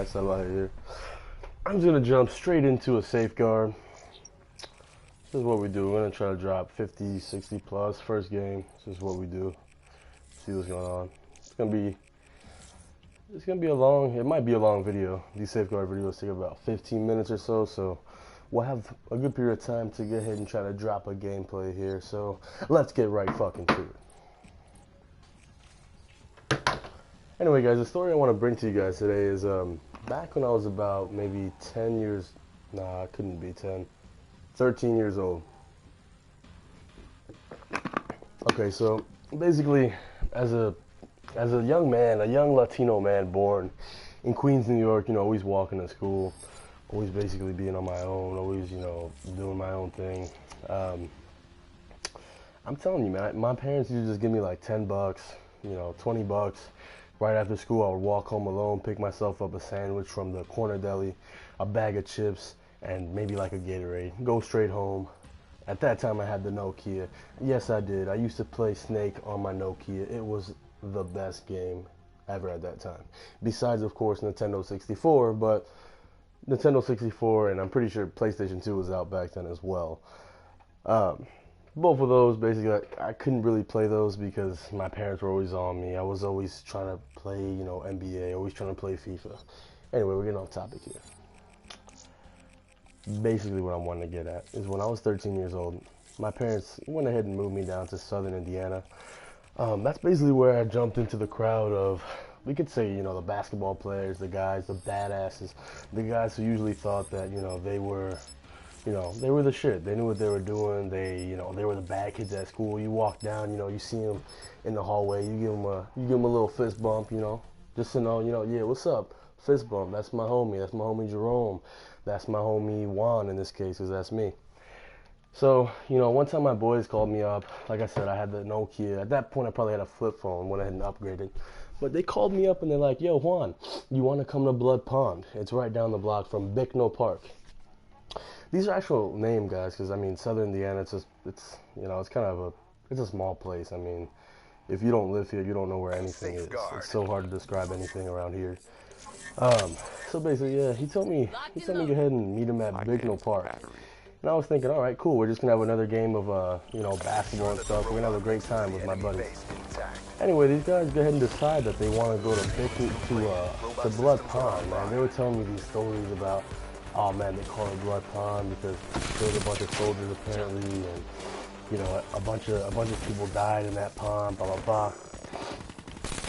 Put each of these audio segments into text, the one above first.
guys, Salah here. I'm just gonna jump straight into a safeguard. This is what we do. We're gonna try to drop 50, 60 plus first game. This is what we do. See what's going on. It's gonna be a long. It might be a long video. These safeguard videos take about 15 minutes or so. So we'll have a good period of time to get ahead and try to drop a gameplay here. So let's get right fucking to it. Anyway, guys, the story I want to bring to you guys today is back when I was about maybe 10 years. Nah, I couldn't be 10. 13 years old. Okay, so basically, as a young man, a young Latino man born in Queens, New York, you know, always walking to school, always basically being on my own, always, you know, doing my own thing. I'm telling you, man, my parents used to just give me like 10 bucks, you know, 20 bucks. Right after school, I would walk home alone, pick myself up a sandwich from the corner deli, a bag of chips, and maybe like a Gatorade. Go straight home. At that time, I had the Nokia. Yes, I did. I used to play Snake on my Nokia. It was the best game ever at that time. Besides, of course, Nintendo 64, but Nintendo 64, and I'm pretty sure PlayStation 2 was out back then as well. Both of those, basically, I couldn't really play those because my parents were always on me. I was always trying to play, you know, NBA, always trying to play FIFA. Anyway, we're getting off topic here. Basically, what I'm wanting to get at is when I was 13 years old, my parents went ahead and moved me down to southern Indiana. That's basically where I jumped into the crowd of, we could say, you know, the basketball players, the guys, the badasses, the guys who usually thought that, you know, they were the shit. They knew what they were doing. They were the bad kids at school. You walk down, you know, you see them in the hallway. You give them a little fist bump, you know, just to know, you know, yeah, what's up? Fist bump. That's my homie. That's my homie Jerome. That's my homie Juan in this case, because that's me. So, you know, one time my boys called me up. Like I said, I had the Nokia. At that point, I probably had a flip phone. Went ahead and upgraded. But they called me up and they're like, yo, Juan, you want to come to Blood Pond? It's right down the block from Bicknell Park. These are actual name, guys, because I mean, Southern Indiana, it's you know, it's kind of it's a small place. I mean, if you don't live here, you don't know where anything is. It's so hard to describe anything around here. So basically, yeah, he told me go ahead and meet him at Bicknell Park. And I was thinking, all right, cool, we're just gonna have another game of you know, basketball and stuff. We're gonna have a great time with my buddies. Anyway, these guys go ahead and decide that they want to go to Blood Pond, man. They were telling me these stories about, oh man, they call it Blood Pond because there's a bunch of soldiers apparently, and you know, a bunch of people died in that pond, blah blah blah.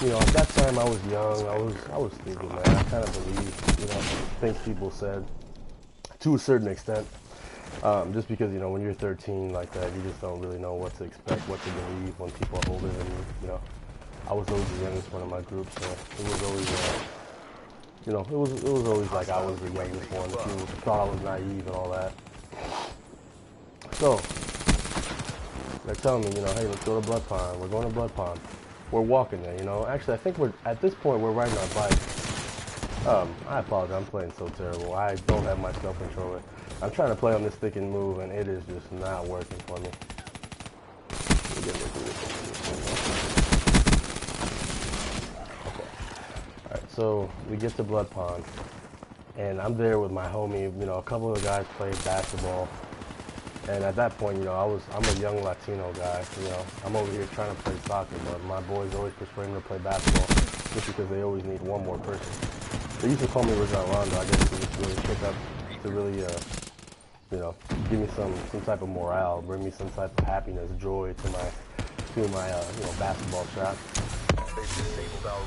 You know, at that time I was young. I was thinking, man, I kind of believed, you know, things people said to a certain extent. Just because, you know, when you're 13 like that, you just don't really know what to expect, what to believe when people are older than you. You know, I was always the youngest one in my group, so it was always, you know, it was always like I was the youngest one. People thought I was naive and all that. So they're telling me, you know, hey, let's go to Blood Pond. We're going to Blood Pond. We're walking there, you know. Actually, I think at this point we're riding our bike. I apologize. I'm playing so terrible. I don't have my self-controller. I'm trying to play on this stick and move, and it is just not working for me. Okay. All right. So we get to Blood Pond, and I'm there with my homie. You know, a couple of guys played basketball. And at that point, you know, I'm a young Latino guy, you know. I'm over here trying to play soccer, but my boys always persuade me to play basketball just because they always need one more person. They used to call me Rondo, I guess, to just really pick up, to really, you know, give me some type of morale, bring me some type of happiness, joy to my you know, basketball shot.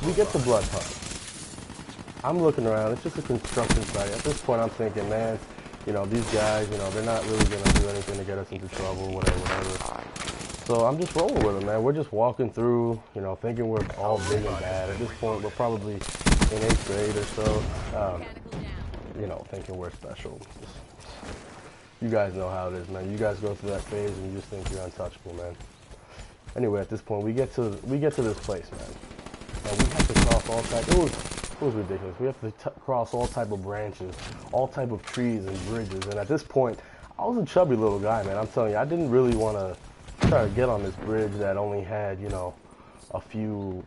We get to Blood Pond. I'm looking around, it's just a construction site. At this point, I'm thinking, man, you know, these guys, you know, they're not really going to do anything to get us into trouble, whatever. So I'm just rolling with them, man. We're just walking through, you know, thinking we're all big and bad. At this point, we're probably in 8th grade or so, you know, thinking we're special. You guys know how it is, man. You guys go through that phase and you just think you're untouchable, man. Anyway, at this point, we get to this place, man. And we have to cross all types. It was ridiculous. We have to cross all type of branches, all type of trees and bridges. And at this point, I was a chubby little guy, man. I'm telling you, I didn't really want to try to get on this bridge that only had, you know, a few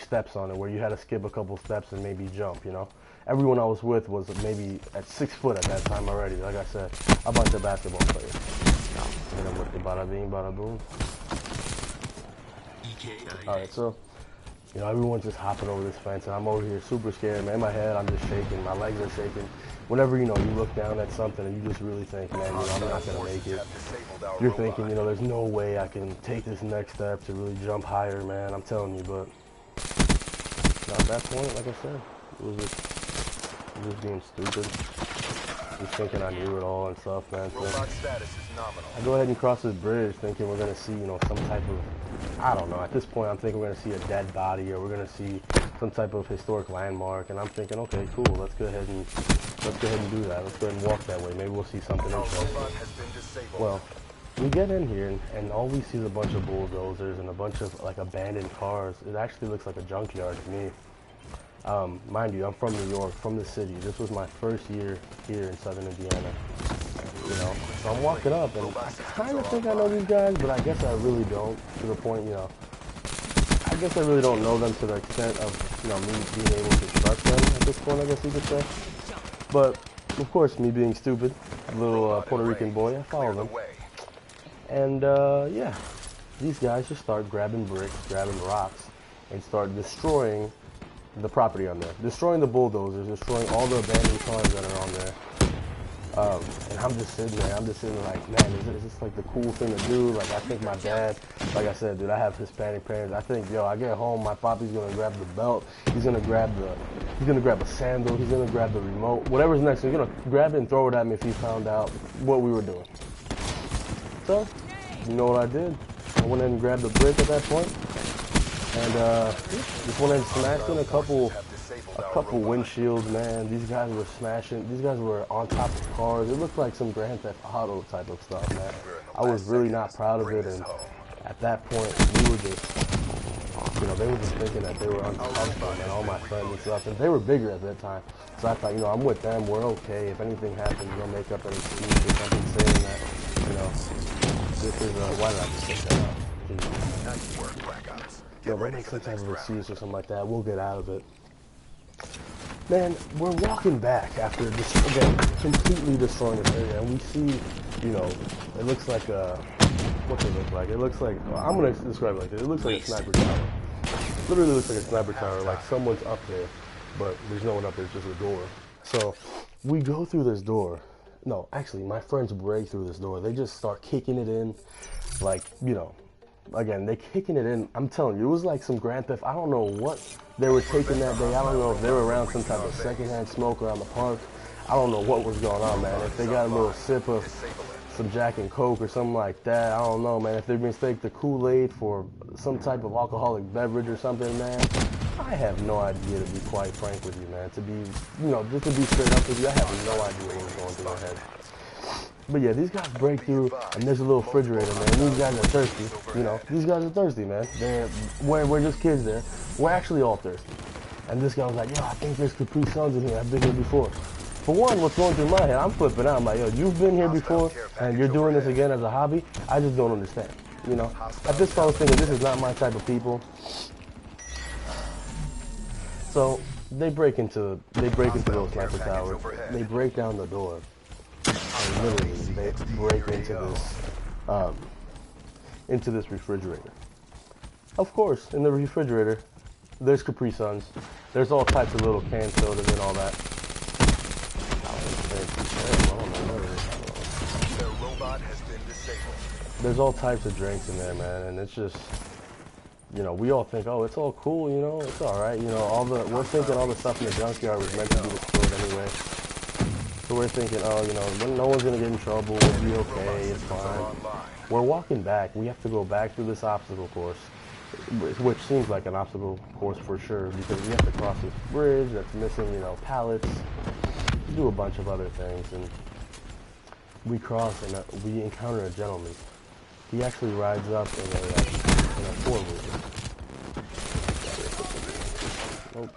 steps on it, where you had to skip a couple steps and maybe jump, you know. everyone I was with was maybe at 6 foot at that time already. Like I said, a bunch of basketball players. And I'm with the bada bing, bada boom. Alright, so, you know, everyone's just hopping over this fence, and I'm over here super scared, man. In my head, I'm just shaking. My legs are shaking. Whenever, you know, you look down at something and you just really think, man, you know, I'm not going to make it. You're thinking, you know, there's no way I can take this next step to really jump higher, man. I'm telling you, but at that point, like I said, it was just being stupid. Just thinking I knew it all and stuff, man. So I go ahead and cross this bridge thinking we're going to see, you know, some type of, I don't know. At this point, I'm thinking we're going to see a dead body or we're going to see some type of historic landmark. And I'm thinking, okay, cool, let's go ahead and do that. Let's go ahead and walk that way. Maybe we'll see something interesting. Well, we get in here and all we see is a bunch of bulldozers and a bunch of like abandoned cars. It actually looks like a junkyard to me. Mind you, I'm from New York, from the city. This was my first year here in Southern Indiana. You know, so I'm walking up and I kind of think I know these guys, but I guess I really don't. To the point, you know, I guess I really don't know them to the extent of, you know, me being able to trust them at this point, I guess you could say. But of course, me being stupid, little Puerto Rican boy, I follow them. And yeah, these guys just start grabbing bricks, grabbing rocks, and start destroying the property on there, destroying the bulldozers, destroying all the abandoned cars that are on there. And I'm just sitting there, like, man, is this like the cool thing to do? Like, I think my dad, like I said, dude, I have Hispanic parents. I think, yo, I get home, my papi's gonna grab the belt, he's gonna grab a sandal, he's gonna grab the remote, whatever's next, he's gonna grab it and throw it at me if he found out what we were doing. So, you know what I did? I went in and grabbed the brick at that point, and just went in and smashed in a couple windshields, man. These guys were smashing. These guys were on top of cars. It looked like some Grand Theft Auto type of stuff, man. I was really not proud of it, and at that point, we were just, you know, they were just thinking that they were untouchable, and all my friends and stuff, and they were bigger at that time. So I thought, you know, I'm with them. We're okay. If anything happens, they'll make up an excuse or something saying that, you know, this is why did I just say that? Nice work, Blackops. Yo, they make some type of excuse or something like that. We'll get out of it. Man, we're walking back after just, again, completely destroying this area, and we see, you know, it looks like a, what's it look like? It looks like, well, I'm going to describe it like this. It looks like a sniper tower. Literally looks like a sniper tower, like someone's up there, but there's no one up there, it's just a door. So, we go through this door. No, actually, my friends break through this door. They just start kicking it in, like, you know, again, they kicking it in. I'm telling you, it was like some Grand Theft. I don't know what they were taking that day. I don't know if they were around some type of secondhand smoke around the park. I don't know what was going on, man. If they got a little sip of some Jack and Coke or something like that, I don't know, man. If they mistake the Kool-Aid for some type of alcoholic beverage or something, man, I have no idea, to be quite frank with you, man. To be, you know, just to be straight up with you, I have no idea what was going through my head. But yeah, these guys break through, and there's a little refrigerator, man. These guys are thirsty, you know. These guys are thirsty, man. We're just kids there. We're actually all thirsty. And this guy was like, yo, I think there's Capri Suns in here. I've been here before. For one, what's going through my head, I'm flipping out. I'm like, yo, you've been here before, and you're doing this again as a hobby? I just don't understand, you know. At this point, I was thinking, this is not my type of people. So they break into those sniper towers. They break down the door. And literally, they break into this refrigerator. Of course, in the refrigerator, there's Capri Suns. There's all types of little canned sodas and all that. There's all types of drinks in there, man, and it's just, you know, we all think, oh, it's all cool, you know, it's all right, you know, we're thinking all the stuff in the junkyard was meant to be destroyed anyway. So we're thinking, oh, you know, no one's going to get in trouble, we'll be okay, it's fine. We're walking back. We have to go back through this obstacle course, which seems like an obstacle course for sure, because we have to cross this bridge that's missing, you know, pallets, do a bunch of other things, and we cross and we encounter a gentleman. He actually rides up in a four-wheeler. Nope.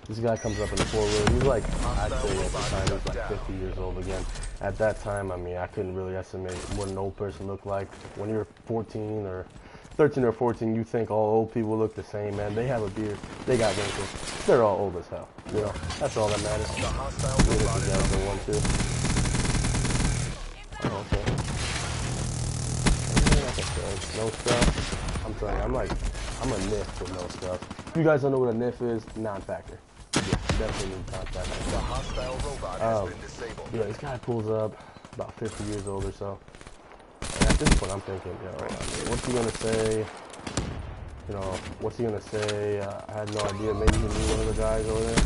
This guy comes up in a four-wheeler. He's like, I'd say at the time, he was like 50 years old again. At that time, I mean, I couldn't really estimate what an old person looked like. When you're 14 or 13 or 14, you think all old people look the same, man. They have a beard, they got wrinkles. They're all old as hell. You know, that's all that matters. Even if you guys don't want to. Oh, okay. Yeah, like I said, no stuff. I'm telling you, I'm a NIF with no stuff. If you guys don't know what a NIF is, non-factor. Yeah, definitely non-factor. The hostile robot has been disabled. Yeah, this guy pulls up, about 50 years old or so. And at this point, I'm thinking, yo, I mean, what's he gonna say? You know, what's he gonna say? I had no idea. Maybe he knew one of the guys over there.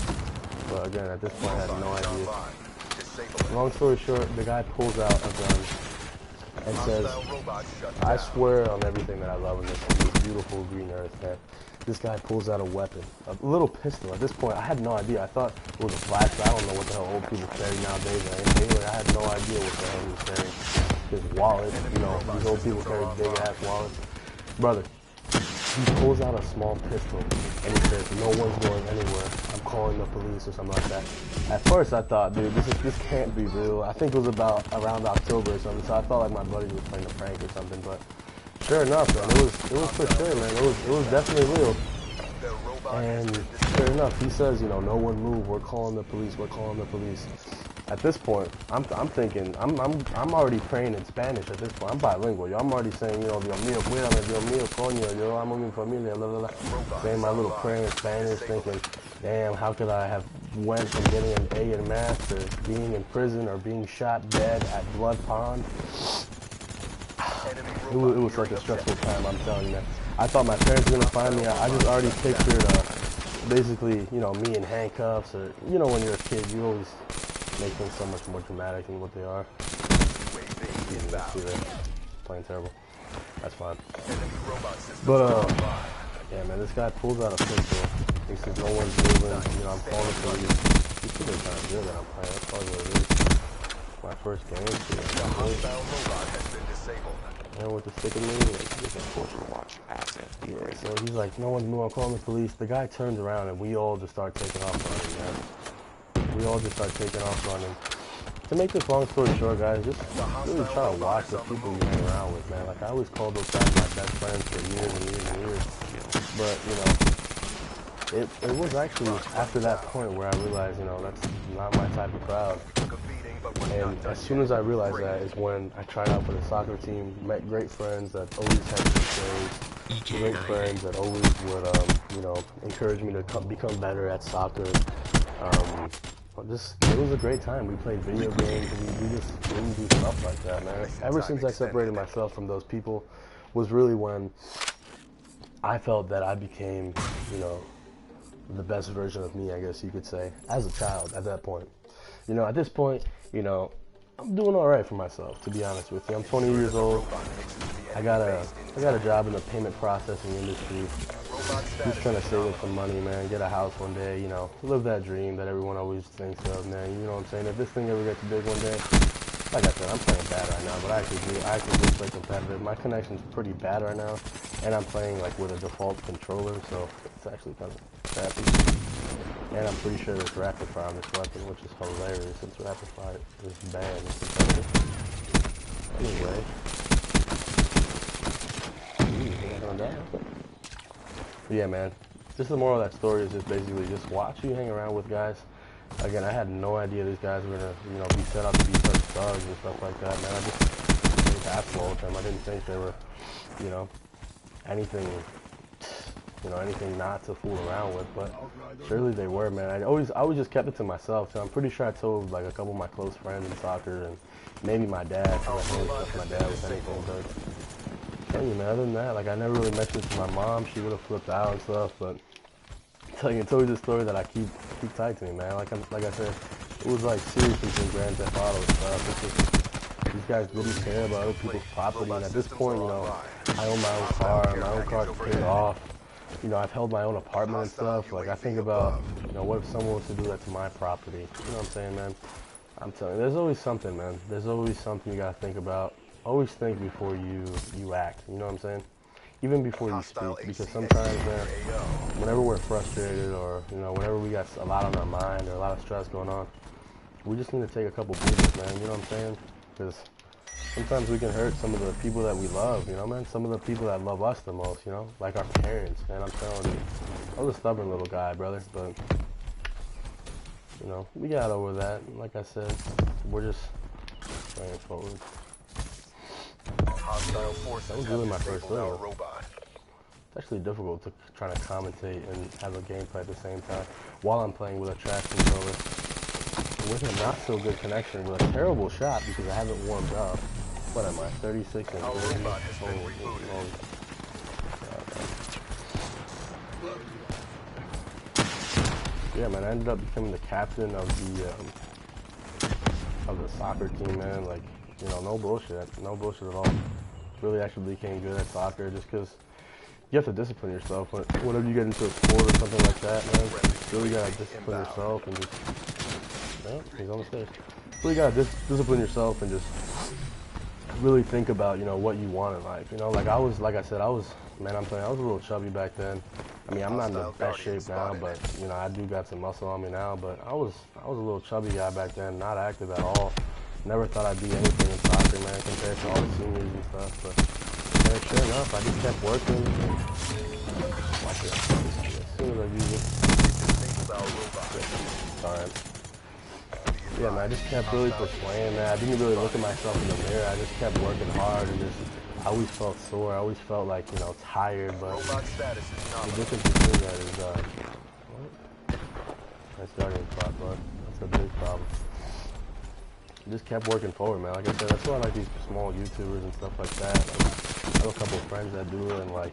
But again, at this point, I had no idea. Long story short, the guy pulls out a gun and says, I swear on everything that I love in this beautiful green earth, man. This guy pulls out a weapon, a little pistol. At this point, I had no idea. I thought it was a flashlight. I don't know what the hell old people carry nowadays or anything. I had no idea what the hell he was carrying. His wallet, you know, these old people carry big ass wallets. Brother, he pulls out a small pistol and he says, no one's going anywhere. I'm calling the police or something like that. At first I thought, dude, this can't be real. I think it was about around October or something, so I felt like my buddy was playing a prank or something, but sure enough, man, it was for sure, man. It was definitely real. And sure enough, he says, you know, no one move. We're calling the police. We're calling the police. At this point, I'm thinking, I'm already praying in Spanish at this point. I'm bilingual, yo. I'm already saying, you know, Dios mío, cuídame, Dios mío, coño, yo, amo mi familia, blah, blah, blah. Saying my little prayer in Spanish, thinking, damn, how could I have went from getting an A in math to being in prison or being shot dead at Blood Pond? It was such a stressful time, I'm telling you, man. I thought my parents were going to find me. I just already pictured, basically, you know, me in handcuffs, or, you know, when you're a kid, you always make things so much more dramatic than what they are. Playing terrible. That's fine. But, yeah, man, this guy pulls out a pistol. He says no one's moving. You know, I'm calling the police. You see they're kind of good that I'm playing. That's probably what it is. My first game. The hostile robot has been disabled. And with the stick of me, yeah, so he's like, no one's moving, I'm calling the police. The guy turns around and we all just start taking off running, man. We all just start taking off running. To make this long story short, guys, just really try to watch the people you hang around with, man. Like, I always called those guys my best friends for years and years and years. But, you know, it was actually after that point where I realized, you know, that's not my type of crowd. And as soon as I realized that is when I tried out for the soccer team, met great friends that always had good plays, great friends that always would, you know, encourage me to become better at soccer. It was a great time. We played video games, we just didn't do stuff like that, man. Ever since I separated myself from those people was really when I felt that I became, you know, the best version of me, I guess you could say, as a child at that point. You know, at this point, you know, I'm doing all right for myself, to be honest with you. I'm 20 years old. I got a job in the payment processing industry. Just trying to save up some money, man. Get a house one day, you know, live that dream that everyone always thinks of, man. You know what I'm saying? If this thing ever gets big one day, like I said, I'm playing bad right now, but I actually do play competitive. My connection's pretty bad right now, and I'm playing like with a default controller, so it's actually kind of crappy. And I'm pretty sure there's rapid fire on this weapon, which is hilarious since rapid fire is banned. Anyway. But yeah, man. Just the moral of that story is just basically just watch who you hang around with, guys. Again, I had no idea these guys were gonna, you know, be set up to be such thugs and stuff like that, man. I just played basketball with them. I didn't think they were, you know, anything not to fool around with, but surely they were, man. I always just kept it to myself. So I'm pretty sure I told like a couple of my close friends in soccer and maybe my dad. I don't trust my dad with anything, but tell you, man, other than that, like I never really mentioned it to my mom. She would have flipped out and stuff, but it's always a story that I keep tight to me, man. Like I said, it was like seriously some Grand Theft Auto stuff. These guys didn't care about other people's property, and at this point, you know, I own my own car. My own car's paid off. You know, I've held my own apartment and stuff. Like, I think about, you know, what if someone was to do that to my property? You know what I'm saying, man? I'm telling you, there's always something, man. There's always something you gotta think about. Always think before you act. You know what I'm saying? Even before you speak, because sometimes, man, whenever we're frustrated or, you know, whenever we got a lot on our mind or a lot of stress going on, we just need to take a couple breathers, man. You know what I'm saying? Because sometimes we can hurt some of the people that we love, you know, man. Some of the people that love us the most, you know, like our parents, man. I'm telling you, I was a stubborn little guy, brother, but you know, we got over that. Like I said, we're just going forward. That was really my first video. It's actually difficult to try to commentate and have a gameplay at the same time while I'm playing with a trash controller with a not so good connection with a terrible shot because I haven't warmed up. What am I, 36 and 30? Yeah, man, I ended up becoming the captain of the soccer team, man. Like, you know, no bullshit at all. Really actually became good at soccer just because you have to discipline yourself whenever you get into a sport or something like that, man. You really gotta discipline yourself and just, no, he's on the stage. Really gotta discipline yourself and just really think about, you know, what you want in life. You know, like I said, man, I'm telling you, I was a little chubby back then. I mean, I'm not in the best shape now, but you know, I do got some muscle on me now. But I was a little chubby guy back then, not active at all. Never thought I'd be anything in soccer, man, compared to all the seniors and stuff. But man, sure enough, I just kept working. Watch it. As soon as I use it. Alright. Yeah, man, I just kept really playing, man. I didn't really look at myself in the mirror. I just kept working hard and just, I always felt sore. I always felt like, you know, tired. But the difference between that is, what? That's guardian spot, bud. That's a big problem. Just kept working forward, man. Like I said, that's why I like these small YouTubers and stuff like that. Like, I have a couple of friends that do it, and like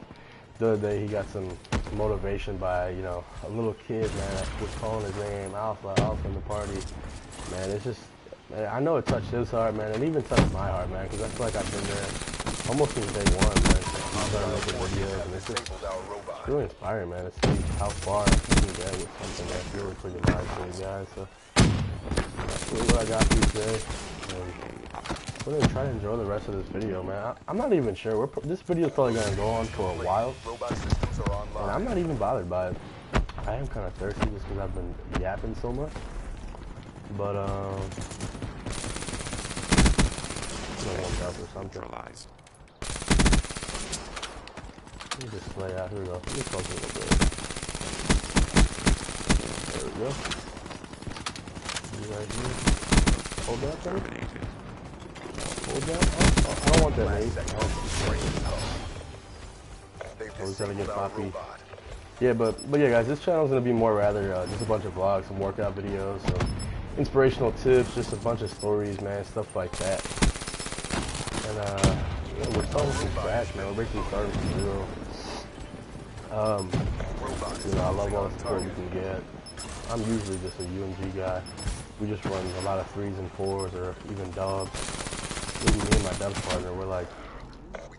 the other day he got some motivation by, you know, a little kid, man, that was calling his name Alpha in the party. Man, it's just, man, I know it touched his heart, man, and even touched my heart, man, because I feel like I've been there almost since day one, man. I started making videos, and it's just really inspiring, man, to see how far you can get with something that's really pretty nice for you guys. So that's really what I got for you today. And we're gonna try to enjoy the rest of this video, man. I'm not even sure. This video is probably gonna go on for a while, and I'm not even bothered by it. I am kind of thirsty just because I've been yapping so much. But warmed up or something. Let me just play out. Here we go. Let me focus a little bit. There we go. Right here. Hold that thing. Hold that. Oh, I don't want that nade. Always gotta get poppy. Yeah, but yeah, guys, this channel is gonna be more rather just a bunch of vlogs, some workout videos, some inspirational tips, just a bunch of stories, man, stuff like that. And yeah, we're starting from scratch, man. We're basically starting from zero. You know, I love all the support we can get. I'm usually just a UMG guy. We just run a lot of 3s and 4s or even dubs. Maybe me and my dubs partner, we're like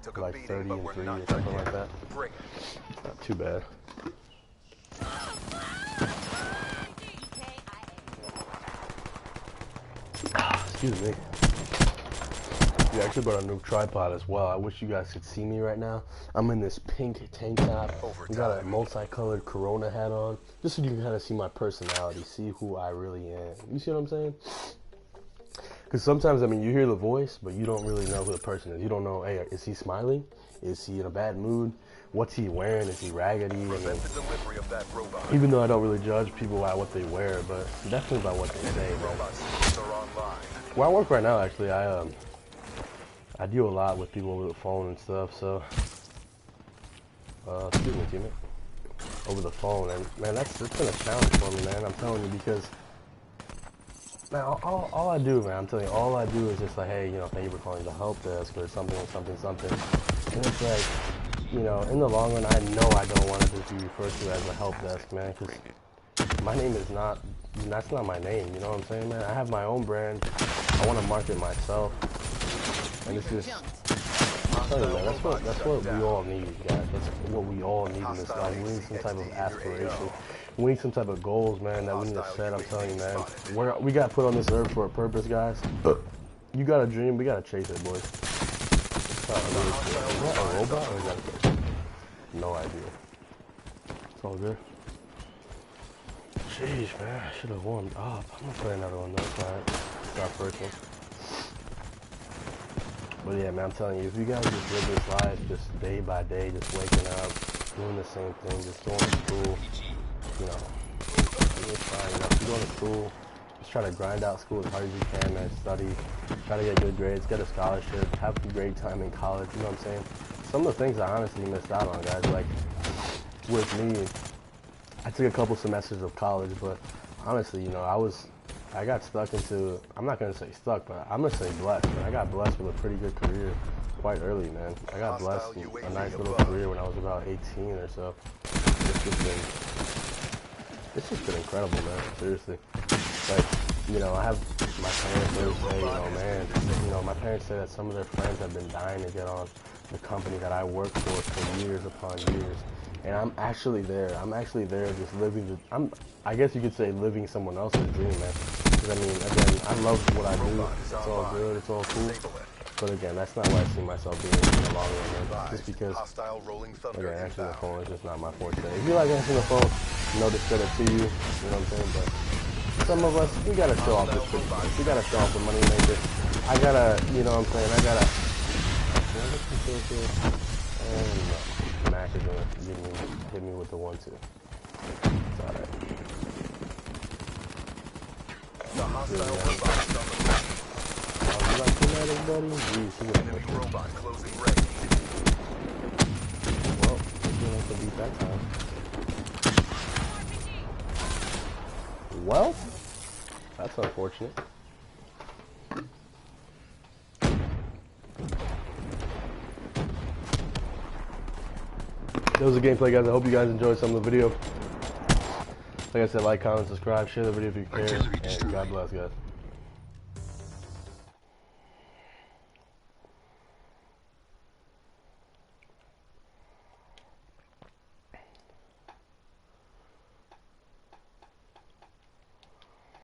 30 and 3 or something like that. Not too bad. Excuse me. We actually brought a new tripod as well. I wish you guys could see me right now. I'm in this pink tank top. We got a multicolored Corona hat on, just so you can kind of see my personality, see who I really am. You see what I'm saying? Because sometimes, I mean, you hear the voice, but you don't really know who the person is. You don't know, hey, is he smiling? Is he in a bad mood? What's he wearing? Is he raggedy? I mean, even though I don't really judge people by what they wear, but definitely by what they say, man. Where I work right now, actually, I deal a lot with people over the phone and stuff, so excuse me, teammate, over the phone, and man, it's been a challenge for me, man. I'm telling you, because man, all I do, man, I'm telling you, all I do is just like, hey, you know, thank you for calling the help desk or something, and it's like, you know, in the long run, I know I don't want to just be referred to as a help desk, man, because my name is not, that's not my name, you know what I'm saying, man? I have my own brand. I want to market myself, and it's just, I'm telling you, man, that's what we all need, guys. That's what we all need in this life. We need some type of aspiration. We need some type of goals, man, that we need to set. I'm telling you, man, we got put on this earth for a purpose, guys. You got a dream, we got to chase it, boys. Is that a robot or is that a person? No idea. It's all good. Jeez, man, I should have warmed up. I'm gonna play another one though. Alright, start first one. But yeah, man, I'm telling you, if you guys just live this life, just day by day, just waking up, doing the same thing, just going to school, you know, it's fine. You know, if you're going to school, just try to grind out school as hard as you can, man. Study, try to get good grades, get a scholarship, have a great time in college. You know what I'm saying? Some of the things I honestly missed out on, guys. Like with me, I took a couple semesters of college, but honestly, you know, I got stuck into, I'm not going to say stuck, but I'm going to say blessed. Man. I got blessed with a pretty good career quite early, man. I got blessed with a nice little career when I was about 18 or so. It's just been incredible, man. Seriously. Like, you know, I have my parents always say, you know, man, you know, my parents say that some of their friends have been dying to get on the company that I work for years upon years. And I'm actually there. I'm actually there just living I guess you could say living someone else's dream, man. Because, I mean, again, I love what I do. It's all good. It's all cool. But again, that's not where I see myself being in the long run, man. Just because, again, answering the phone is just not my forte. If you like answering the phone, no discredit to you. You know what I'm saying? But some of us, we gotta show off this pretty much. We gotta show off the money maker. I gotta, you know what I'm saying? I gotta. And Mac is gonna hit me with the 1-2. It's alright. The hostile robot is on the map. You like to know everybody? Jeez, Enemy robot closing range. Well, it's gonna have to beat that time. Well, that's unfortunate. That was the gameplay, guys. I hope you guys enjoyed some of the video. Like I said, like, comment, subscribe, share the video if you care, and God bless, guys.